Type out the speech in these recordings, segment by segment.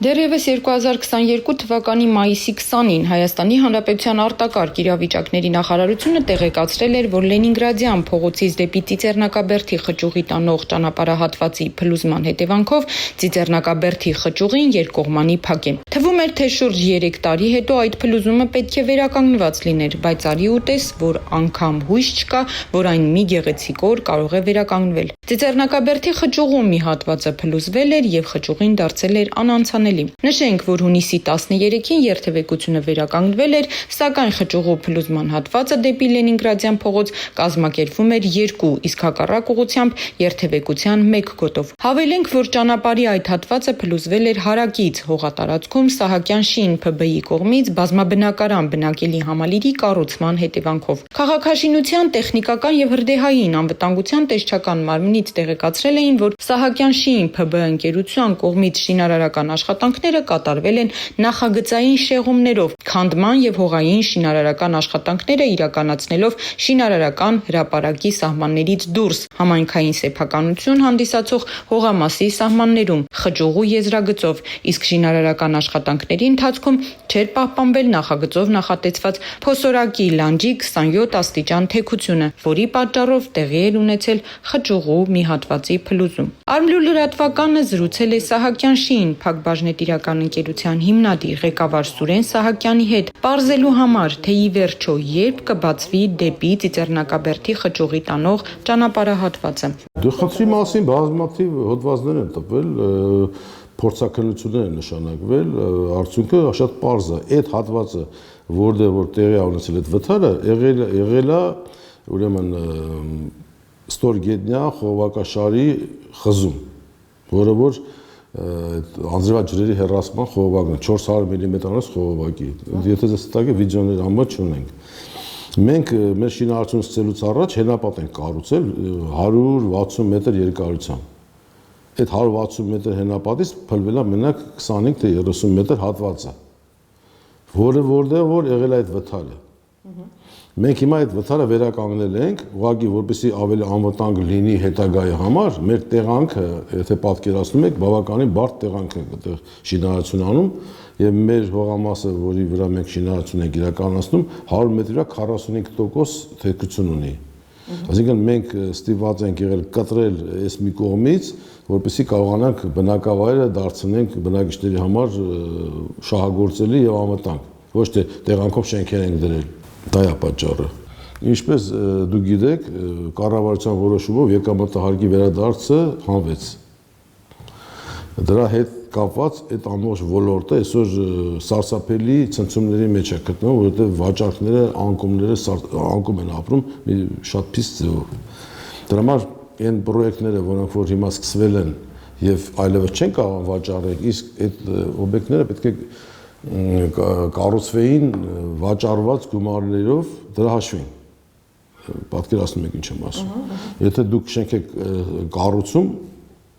Դեռևս 2022 թվականի մայիսի 20-ին Հայաստանի Հանրապետության արտակարգ իրավիճակների նախարարությունը տեղեկացրել էր, որ Լենինգրադյան փողոցից դեպի Ծիծեռնակաբերդի խճուղի տանող ճանապարհահատվածի փլուզման հետևանքով Ծիծեռնակաբերդի խճուղին երկկողմանի փակ է։ Թվում էր, թե շուրջ 3 տարի հետո այդ փլուզումը պետք է վերականգնված լիներ, բայց արի ու տես, որ անգամ հույս չկա, որ այն մի գեղեցիկ օր կարող է վերականգնվել։ Ծիծեռնակաբերդի խճուղում մի հատվածը փլուզվել էր եւ խճուղին դարձել էր անանցանելի։ Նշենք, որ հունիսի 13-ին երթևեկությունը վերականգնվել էր, սակայն խճուղու փլուզման հատվածը դեպի Լենինգրադյան փողոց կազմակերպվում էր 2, իսկ հակառակ ուղղությամբ երթևեկության 1 գոտով։ Հավելենք, որ ճանապարհի այդ հատվածը փլուզվել էր հարակից հողատարածքում Սահակյան շին ՓԲ-ի կողմից բազմաբնակարան բնակելի համալիրի կառուցման հետևանքով։ Քաղաքաշինության, տեխնիկական եւ հրդեհային անվտանգության տեսչական մարմնից տեղեկացրել էին, որ Սահակյան շին ՓԲ ընկերության կողմից շինարարական աշխատանքները կատարվել են նախագծային շեղումներով, քանդման եւ հողային շինարարական աշխատանքները իրականացնելով շինարարական հրապարակի սահմաններից դուրս համայնքային սեփականություն հանդիսացող հողամասի սահմաններում խճուղու եզրագծով, իսկ շինարարական աշխատանքների ընթացքում չէր պահպանվել նախագծով նախատեսված փոսորակի լանջի 27 աստիճան թեքությունը, որի պատճառով տեղի էր ունեցել խճուղու մի հատվածի փլուզում։ Արմլու լրատվականը զրուցել է Սահակյան շին փակbaşնետիրական ընկերության հիմնադիր ղեկավար Սուրեն Սահակյանի հետ, պարզելու համար, թե ի վերջո երբ կբացվի դեպի Ծիծեռնակաբերդի խճուղի տանող ճանապարհահատվածը։ Խնդրի մասին բազմաթիվ հոդվածներ են տպվել, փորձաքննություններ են նշանակվել, արդյունքը շատ պարզ է։ Այդ հատվածը, որ տեղի ունեցել այդ վթարը, եղել է ուրեմն ստորգետնյա խողովակաշարի խզում, որը որ անձրևային ջրերի հեռացման խողովակն է, 400 մմ խողովակի։ Եթե ձեզ տակ է վիդեոներ համար չունենք։ Մենք մեր շինարարությունը սկսելուց առաջ հենապատ ենք կառուցել 160 մետր երկարությամբ։ Այդ 160 մետր հենապատից փլվել է մենակ 25 թե 30 մետր հատվածը, որտեղ որ եղել է այդ վթարը։ Մենք հիմա այդ վթարը վերականգնել ենք, ուղղակի որպեսզի ավելի անվտանգ լինի հետագայի համար, մեր տեղանքը, եթե պատկերացնում եք, բավականին բարդ տեղանք ենք այդտեղ շինարարություն անում, եւ մեր հողամասը, որի վրա մենք շինարարություն ենք իրականացնում, 100 մետրի վրա 45% թեքություն ունի։ Այսինքն մենք ստիպված ենք եղել կտրել այս մի կողմից, որպեսզի կարողանանք բնակավայրը դարձնենք բնակիչների համար շահագործելի եւ անվտանգ, ոչ թե տեղանքով շենքեր ենք դրել։ Դա է պատճառը։ Ինչպես դուք գիտեք, կառավարության որոշումով եկամտահարկի վերադարձը հանվեց։ Դրա հետ կապված այդ ամբողջ ոլորտը այսօր սարսափելի ցնցումների մեջ է գտնվում, որովհետև վաճառքները, անկում են ապրում մի շատ փիստ ձևով։ Դրա համար այն պրոյեկտները, որոնք որ հիմա սկսվել են եւ այլևս չեն կարող վաճառել, իսկ այդ օբյեկտները պետք է կառուցվեին վաճառված գումարներով դրա հաշվին։ Պատկերացնում եք ինչ եմ ասում։ Եթե դուք շենք եք կառուցում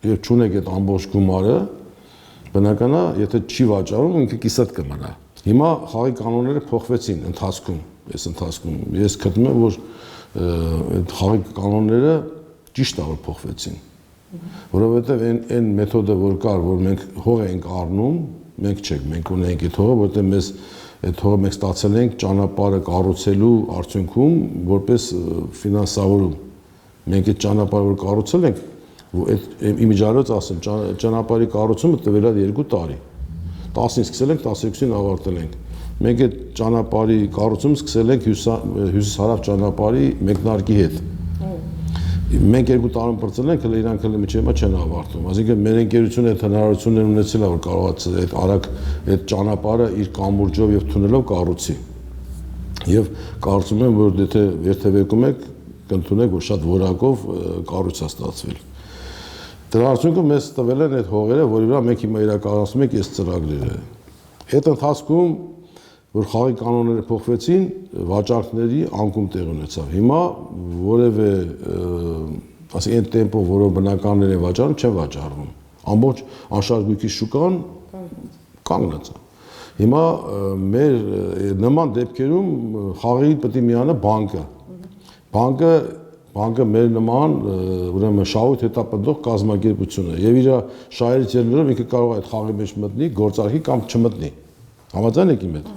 եւ չունեք այդ ամբողջ գումարը, բնական է, եթե չի վաճառում, ինքը կիսատ կմնա։ Հիմա խաղի կանոնները փոխվեցին ընթացքում։ Ես գտնում եմ, որ այդ խաղի կանոնները ճիշտ է որ փոխվեցին։ Որովհետեւ այն մեթոդը, որ կար, որ մենք հող ենք առնում, մենք ունենք այդ հողը, որտեղ մեզ այդ հողը մենք ստացել ենք ճանապարհը կառուցելու արդյունքում որպես ֆինանսավորում։ Մենք այդ ճանապարհը որ կառուցել ենք, այդ իմիջիայլոց ասեմ, ճանապարհի կառուցումը տևել է 2 տարի։ 10-ին սկսել ենք, 12-ին ավարտել ենք։ Մենք այդ ճանապարհի կառուցումը սկսել ենք հյուսիս-հարավ ճանապարհի մեկնարկի հետ։ Մենք 2 տարում պրծել ենք, հələ իրանք հələ միջև չեն ավարտում։ Այսինքն մեր ընկերությունը այդ հնարավորություններ ունեցել է, որ կարողացել այդ արագ այդ ճանապարհը իր կամուրջով եւ թունելով կառուցի։ Եվ կարծում եմ, որ եթե երթևեկում եք, կընդունեք, որ շատ որակով կառույց է ստացվել։ Դրա արդյունքում մեզ տվել են այդ հողերը, որի վրա մենք հիմա իրականացնում ենք այս ծրագրերը։ Այդ ընթացքում որ խաղի կանոնները փոխվեցին, վաճառքների անկում տեղ ունեցավ։ Հիմա որևէ, ասենք այն տեմպով, որով բնականներ են վաճառում, չեն վաճառվում։ Ամբողջ անշարժույթի շուկան կանգնած է։ Հիմա մեր նման դեպքերում խաղի պետք է միանա բանկը։ Բանկը բանկը մեր նման ուրեմն շահույթ հետապնդող կազմակերպություն է եւ իր շահերից ելնելով ինքը կարող է այդ խաղի մեջ մտնի, գործարքի կամ չմտնի։ Համաձայն եք իմ հետ։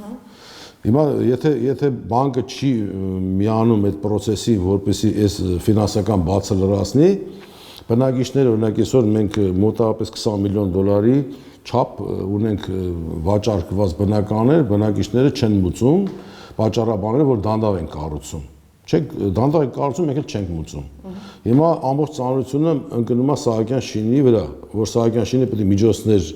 Հիմա եթե բանկը չի միանում այդ process-ին, որպեսզի այս ֆինանսական բացը լրացնի, բնակիչները օրինակ այսօր մենք մոտավորապես $20 միլիոն չափ ունենք վաճառքված բնականներ, բնակիչները չեն մուծում, վաճառաբաները, որ դանդաղ են կառուցում։ Չենք դանդաղ են կառուցում, մենք էլ չենք մուծում։ Հիմա ամբողջ ծանրությունը ընկնում է Սահակյան շինի վրա, որ Սահակյան շինը պետք է միջոցներ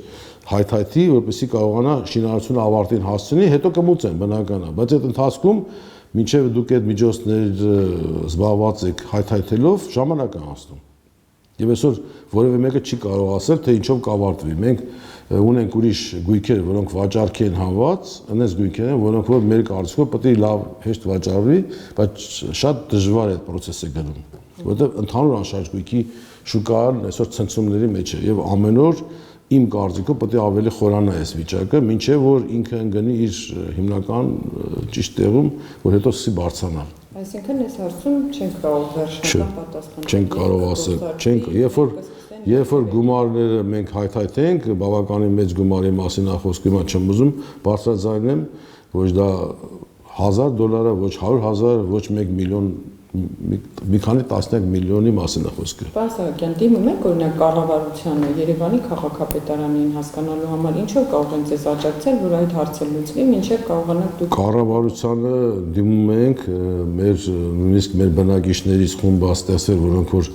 հայթայթի, որպեսզի կարողանա շինարարությունը ավարտին հասցնի, հետո կմուծեն բնականա, բայց այդ ընթացքում մինչև դուք այդ միջոցներ զբաղված եք հայթայթելով, ժամանակ է անցնում։ Եվ այսօր որևէ մեկը չի կարող ասել, թե ինչով կավարտվի։ Մենք ունենք ուրիշ գույքեր, որոնք վաճառքի են հանված, այնպես գույքեր են, որոնք որ մեր կարծիքով պետք է լավ հեշտ վաճառվի, բայց շատ դժվար է այդ process-ը գնում, որովհետև ընդհանուր անշարժ գույքի շուկան այսօր ցնցումների մեջ է եւ ամեն օր իմ կարծիքով պետք է ավելի խորանա այս վիճակը, մինչև որ ինքը ընկնի իր հիմնական ճիշտ տեղում, որ հետո սկսի բարձրանալ։ Այսինքն այս հարցում չենք կարող վերջնական պատասխան։ Չենք կարող ասել, չենք, երբ որ գումարները մենք հայթայթենք, բավականին մեծ գումարի մասին խոսքը հիմա չեմ ուզում բարձրաձայնեմ, ոչ դա $1,000, ոչ 100,000, ոչ 1 միլիոն, մի քանի տասնյակ միլիոնի մասին է խոսքը։ Պարոն Սահակյան, դիմում եք օրինակ կառավարությանը, Երևանի քաղաքապետարանին հասկանալու համար ինչով կարող են ձեզ աջակցել, որ այդ հարցը լուծվի, մինչև կարողանաք դուք կառավարությանը դիմում ենք, նույնիսկ մեր բնակիչներից խումբ ստեղծել, որոնք որ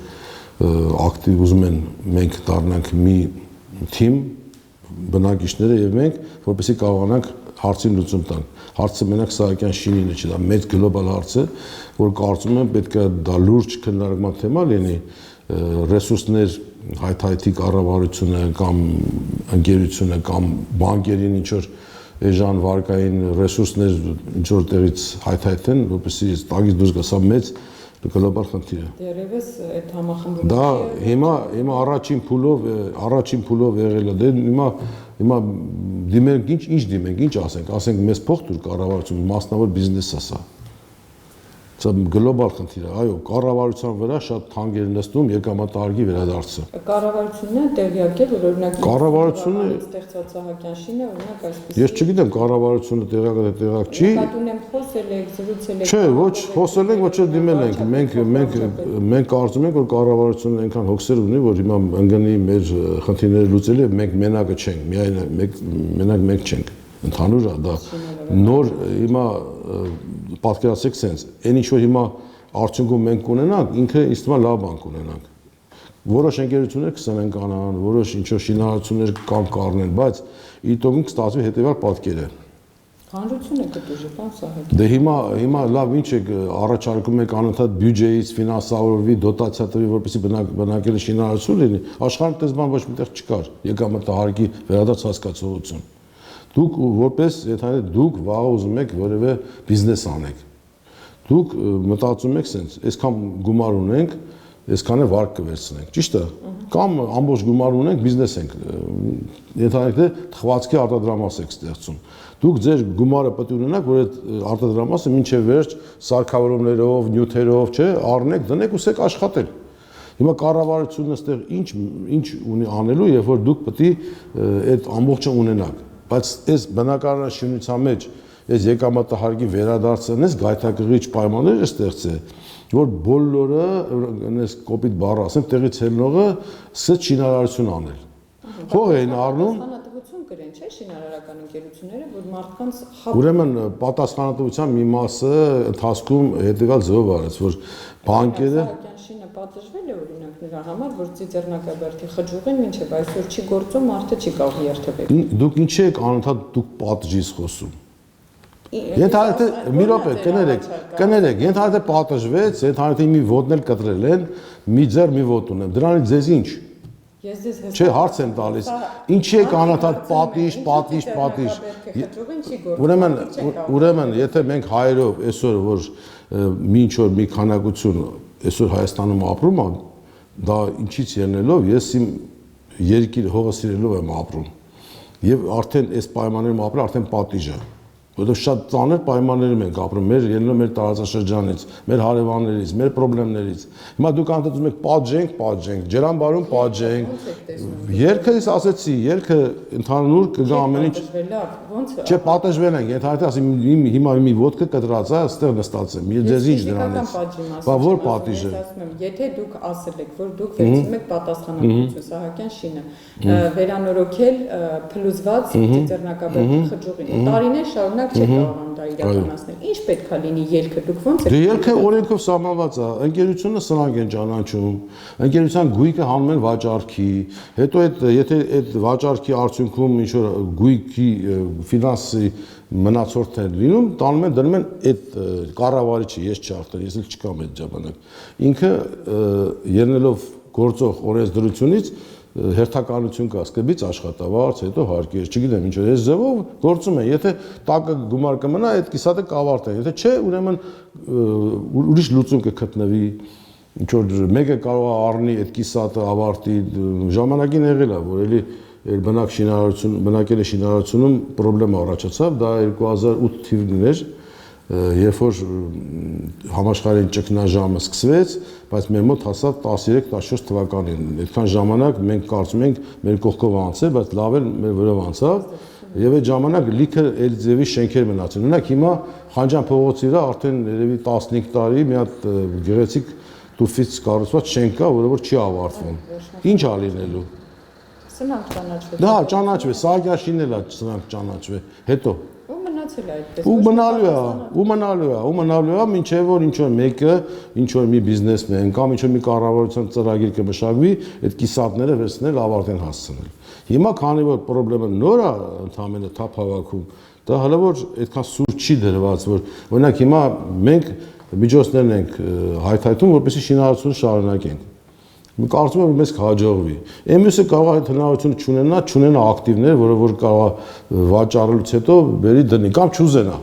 ակտիվ ուզում են մենք դառնանք մի թիմ բնակիչները եւ մենք, որպեսզի կարողանանք հարցին լուծում տանք։ Հարցը մենակ Սահակյան շինին չէ, դա մեծ գլոբալ հարց է, որ կարծում եմ պետք է դա լուրջ քննարկման թեմա լինի, ռեսուրսներ հայթայթի կառավարությունը կամ ընկերությունը կամ բանկերին ինչ որ էժան վարկային ռեսուրսներ ինչ որ տեղից հայթայթեն, որպեսզի տակից դուրս գա, սա մեծ գլոբալ խնդիր է։ Դերևս այդ համախմբումը դա հիմա առաջին փուլով եղել է, դե հիմա դիմենք ինչ դիմենք, ինչ ասենք մեզ փող տուր կառավարություն, մասնավոր բիզնես է սա։ Սա գլոբալ խնդիր է, այո, կառավարության վրա շատ թանկ էր նստում եկամտահարկի վերադարձը։ Կառավարությունն է տեղյակ է, որ օրինակ կառավարությունը ստեղծած Սահակյան շինը օրինակ այսպես։ Ես չգիտեմ կառավարությունը տեղյակ է, տեղյակ չի։ Կատունեմ խոսել եք, զրուցել եք։ Չէ, ոչ խոսել ենք, ոչ էլ դիմել ենք։ Մենք կարծում ենք, որ կառավարությունը այնքան հոգսեր ունի, որ հիմա ընկնի մեր խնդիրները լուծելի, մենք մենակը չենք, մենակ մենք չենք։ Ընդհանուր է դա նոր հիմա պատկերացրեք sense այն ինչ որ հիմա արդյունքում մենք կունենանք ինքը ինձ թվում է լավ բան կունենանք որոշ ընկերություններ կսանեն կանան որոշ ինչ որ շինարարություններ կան կառնեն բայց իտոգում կստացվի հետեւյալ պատկերը հանրությունը կտուժի բան Սահակյան դե հիմա լավ ինչ է առաջարկում եք անընդհատ բյուջեից ֆինանսավորվի դոտացիա տվի որպեսզի բնակելի շինարարություն լինի աշխարհում դες բան ոչ միտեղ չկար եկամտահարկի վերադարձ հասկացողություն Դուք որպես եթե դուք վաղ ուզում եք որևէ բիզնես անեք դուք մտածում եք sense այսքան գումար ունենք այսքան է վարկ կվերցնենք ճիշտ է կամ ամբողջ գումար ունենք բիզնես ենք եթե թխվածքի արտադրամաս եք ստեղծում դուք ձեր գումարը պետք է ունենաք որ այդ արտադրամասը մինչև վերջ սարքավորումներով նյութերով չէ առնեք դնեք ու սեք աշխատել Հիմա կառավարությունը այստեղ ինչ ունի անելու երբ որ դուք պետք է այդ ամբողջը ունենաք Բայց այս բնակարանաշինության մեջ այս եկամտահարկի վերադարձն էս գայթակղիչ պայմաններ է ստեղծել, որ բոլորը այնպես կոպիտ բառ ասեմ, տեղից ելնողը սկսեց շինարարություն անել։ Խող էին առնում պատասխանատվություն կրեն, չէ՞, շինարարական ընկերությունները, որ մարդկանց Ուրեմն պատասխանատվության մի մասը ընթացքում հետևյալ ձևով արեց, որ բանկերը շինը պատժվել է օրինակ նրա համար, որ Ծիծեռնակաբերդի խջուղին մինչև այսօր չի գործում, մարդը չի կարող երթևեկել։ Դուք ինչ եք անընդհատ դուք պատժից խոսում։ Ենթադրեք, մի րոպե, կներեք, ենթադրեք պատժվեց, ենթադրեք մի ոդն էլ կտրել են, մի ձեռ մի ոդ ունեմ, դրանից ձեզ ինչ։ Ես ձեզ հստակ Չէ, հարց եմ տալիս։ Ինչի եք անընդհատ պատիժ։ Ուրեմն, եթե մենք հայերով այսօր որ ինչ որ մի քանակություն այսօր Հայաստանում ապրում եմ, դա ինչից ելնելով ես իմ երկիր հողը սիրելով եմ ապրում։ Եվ արդեն այս պայմաններում ապրել արդեն պատիժ է։ որովհետև շատ ծանր պայմաններում ենք ապրում, ելնելով մեր տարածաշրջանից, մեր հարևաններից, մեր խնդիրներից։ Հիմա դուք անդադում եք պատժենք, ջրամբարում պատժենք։ Երկը ես ասեցի, երկը ընդհանուր կգա ամեն ինչ։ Չէ, պատժվել ենք, ենթադրյալ ասի հիմա մի ոդկա կտրած է, այստեղ նստած եմ։ Ես ինչ դրանից։ Բա որ պատիժը։ Եթե դուք ասել եք, որ դուք վերցնում եք պատասխանատվություն, Սահակյան շինը, վերանորոգել փլուզված ծիծեռնակաբերդի խճուղին, տարիներ շարունակ չեք կարողանում դա իրականացնել։ Ինչ պետք է լինի ելքը, դուք ո՞նց եք։ Դե ելքը օրենքով սահմանված է, ընկերությունը սրանք են ճանաչում, ընկերության գույքը հանում են վաճառքի, հետո եթե այդ վաճառքի արդյունքում ինչ որ գույքի ֆինանսի մնացորդ են լինում, տանում են դնում են այդ կառավարիչը, ես չարթեն, ես էլ չկամ այդ ժամանակ։ Ինքը ելնելով գործող օրենսդրությունից հերթականություն կա, սկզբից աշխատավարձ, հետո հարկեր, չգիտեմ ինչ որ, այս ձևով գործում են, եթե տակը գումար կմնա, այդ կիսատը կավարտեն, եթե չէ, ուրեմն ուրիշ լուծում կգտնվի, ինչ որ մեկը կարող է առնի այդ կիսատը ավարտի, ժամանակին եղել է, որ էլի բնակելի շինարարությունում պրոբլեմ առաջացավ, դա 2008 թվականին էր, երբ որ համաշխարհային ճգնաժամը սկսվեց, բայց մեր մոտ հասավ 13-14 թվականին։ Այդքան ժամանակ մենք կարծում ենք մեր կողքով անցել, բայց լավ էլ մեր վրով անցավ, եւ այդ ժամանակ լիքը այդ ձևի շենքեր մնացին։ Օրինակ հիմա Խանջան փողոցի վրա արդեն երևի 15 տարի մի հատ գեղեցիկ տուֆից կառուցված շենք կա, որը որ չի ավարտվում։ Ինչ ա լինելու։ Սրանք ճանաչվեց։ Դա ճանաչվեց, Սահակյան շինն էլ սրանք ճանաչվեց։ Հետո ու մնացել է այդպես։ ու մնալու է, մինչև որ ինչ որ մեկը, ինչ որ մի բիզնեսմեն կամ ինչ որ մի կառավարության ծրագիր կմշակվի, այդ կիսատները վերցնել ավարտեն հասցնել։ Հիմա քանի որ խնդրեմը նոր է ընդհանրապես թափ հավաքում, դա հələ որ այդքան սուր չի դրված, որ օրինակ հիմա մենք միջոցներն ենք հայթայթում, որպեսզի շինարարությունը շարունակենք։ Մենք կարծում ենք, որ մեզ կհաջողվի։ Մյուսը կարող է հնարավորություն չունենա ակտիվներ, որը որ կարող է վաճառելուց հետո բերի դնի կամ չուզենա։